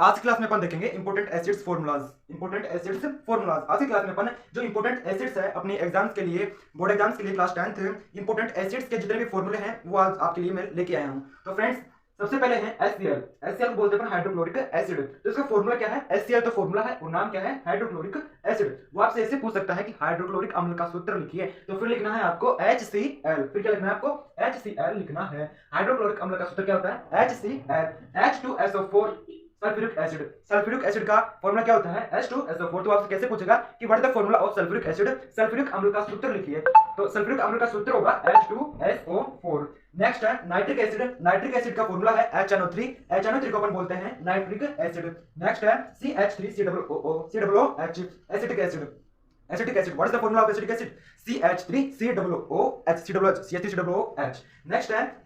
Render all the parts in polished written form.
आज की क्लास में अपन देखेंगे important acids formulas. Important acids formulas आज की क्लास में अपन जो इंपोर्टेंट एसिड्स है अपने एग्जाम्स के लिए, बोर्ड एग्जाम्स के लिए क्लास 10th इंपोर्टेंट एसिड्स के जितने भी फॉर्मूले हैं वो आज आपके लिए मैं लेके आया हूं। तो फ्रेंड्स सबसे पहले है HCl। HCl को बोलते हैं हाइड्रोक्लोरिक एसिड। तो इसका फॉर्मूला क्या है? HCl तो फॉर्मूला है और नाम क्या है? Hydrochloric acid. वो आपसे ऐसे पूछ सकता है कि हाइड्रोक्लोरिक अम्ल का सूत्र लिखिए, तो फिर लिखना है आपको HCl। फिर क्या लिखना है आपको? HCl लिखना है। हाइड्रोक्लोरिक अम्ल का सूत्र क्या होता है? HCl H2SO4 sulphuric acid. Sulphuric acid का फॉर्मूला क्या होता है? H2SO4। तो आपसे कैसे पूछेगा कि what is the formula of sulphuric acid? Sulphuric अम्ल का सूत्र लिखिए, तो सल्फ्यूरिक अम्ल का सूत्र होगा H2SO4। नेक्स्ट है नाइट्रिक एसिड। नाइट्रिक एसिड का फॉर्मूला है HNO3। HNO3 को अपन बोलते हैं नाइट्रिक एसिड। नेक्स्ट है CH3COOH acetic acid. Acetic acid, what is the formula of acetic acid? CH3COOH CH3COOH। Next है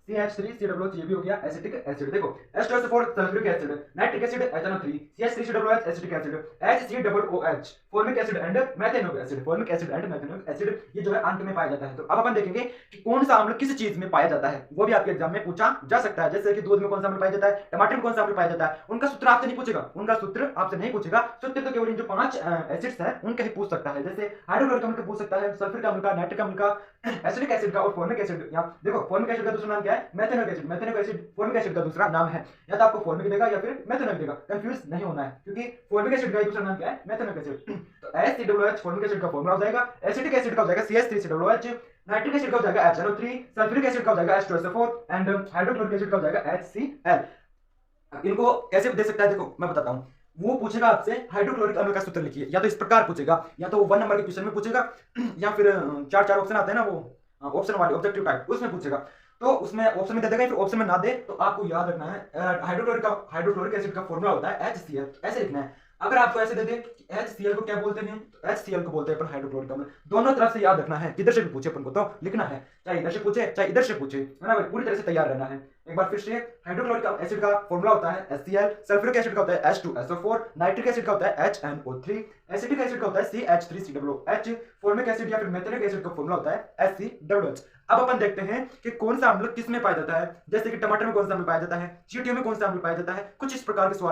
CH3COOH, ये भी हो गया एसिटिक एसिड। देखो H2SO4 sulphuric acid, nitric acid HNO3, CH3COOH acetic acid, HCOOH formic acid and methanoic acid. Formic acid and methanoic acid ये जो है अंत में पाया जाता है। तो अब अपन देखेंगे कि कौन सा अम्ल किस चीज में पाया जाता है, वो भी आपके एग्जाम में पूछा जा सकता है। जैसे कि दूध में कौन सा अम्ल पाया जाता है, टमाटर में कौन सा अम्ल पाया जाता है, उनका सूत्र आपसे नहीं पूछेगा। उनका सूत्र आपसे नहीं पूछेगा, सूत्र तो केवल इन जो 5 एसिड्स हैं उनके ही पूछ सकता है। जैसे हाइड्रोक्लोरिक अम्ल का पूछ सकता है, सल्फ्यूरिक अम्ल का, नाइट्रिक अम्ल का, एसिटिक एसिड का और फॉर्मिक एसिड। यहाँ देखो फॉर्मिक एसिड का दूसरा नाम क्या है? Methanoic acid. Methanoic acid formic acid का दूसरा नाम है। या तो आपको फॉर्मिक देगा या फिर मेथेनोइक देगा, कंफ्यूज नहीं होना है, क्योंकि फॉर्मिक एसिड का दूसरा नाम क्या है? Methanoic acid. तो HCOOH फॉर्मिक एसिड का फॉर्मूला हो जाएगा। एसिटिक एसिड का हो जाएगा CH3COOH, नाइट्रिक एसिड का हो जाएगा HNO3, सल्फ्यूरिक एसिड का हो जाएगा H2SO4 एंड हाइड्रोक्लोरिक एसिड का हो जाएगा HCl। इनको कैसे दे सकता है, देखो मैं बताता हूं। वो पूछेगा आपसे हाइड्रोक्लोरिक अम्ल का सूत्र लिखिए, या तो इस प्रकार पूछेगा, या तो 1 नंबर के क्वेश्चन में पूछेगा, या फिर 4 ऑप्शन आते हैं ना, वो ऑप्शन वाले ऑब्जेक्टिव टाइप, उसमें पूछेगा। तो उसमें ऑप्शन में दे देगा, फिर ऑप्शन में ना दे तो आपको याद रखना है हाइड्रोक्लोरिक एसिड का फॉर्मूला होता है HCl, ऐसे लिखना है। अगर आपको ऐसे दे दे कि HCl को क्या बोलते हैं, तो HCl को बोलते हैं अपन हाइड्रोक्लोरिक अम्ल। दोनों तरफ से याद रखना है, किधर से भी पूछे अपन को तो लिखना है, चाहे इधर से पूछे चाहे इधर से पूछे, है ना भाई, पूरी तरह से तैयार रहना है। एक बार फिर से, हाइड्रोक्लोरिक एसिड का फॉर्मूला होता है HCl, सल्फ्यूरिक एसिड का होता है H2SO4, नाइट्रिक एसिड का होता है HNO3, एसिटिक एसिड का होता है CH3COOH, फॉर्मिक एसिड या फिर मेथेनोइक एसिड का फॉर्मूला होता है HCOOH। अब अपन देखते हैं कि कौन सा अम्ल किस में पाया जाता है। जैसे कि टमाटर में कौन सा अम्ल पाया जाता है, चींटियों में कौन सा अम्ल पाया जाता है, कुछ इस प्रकार के सवाल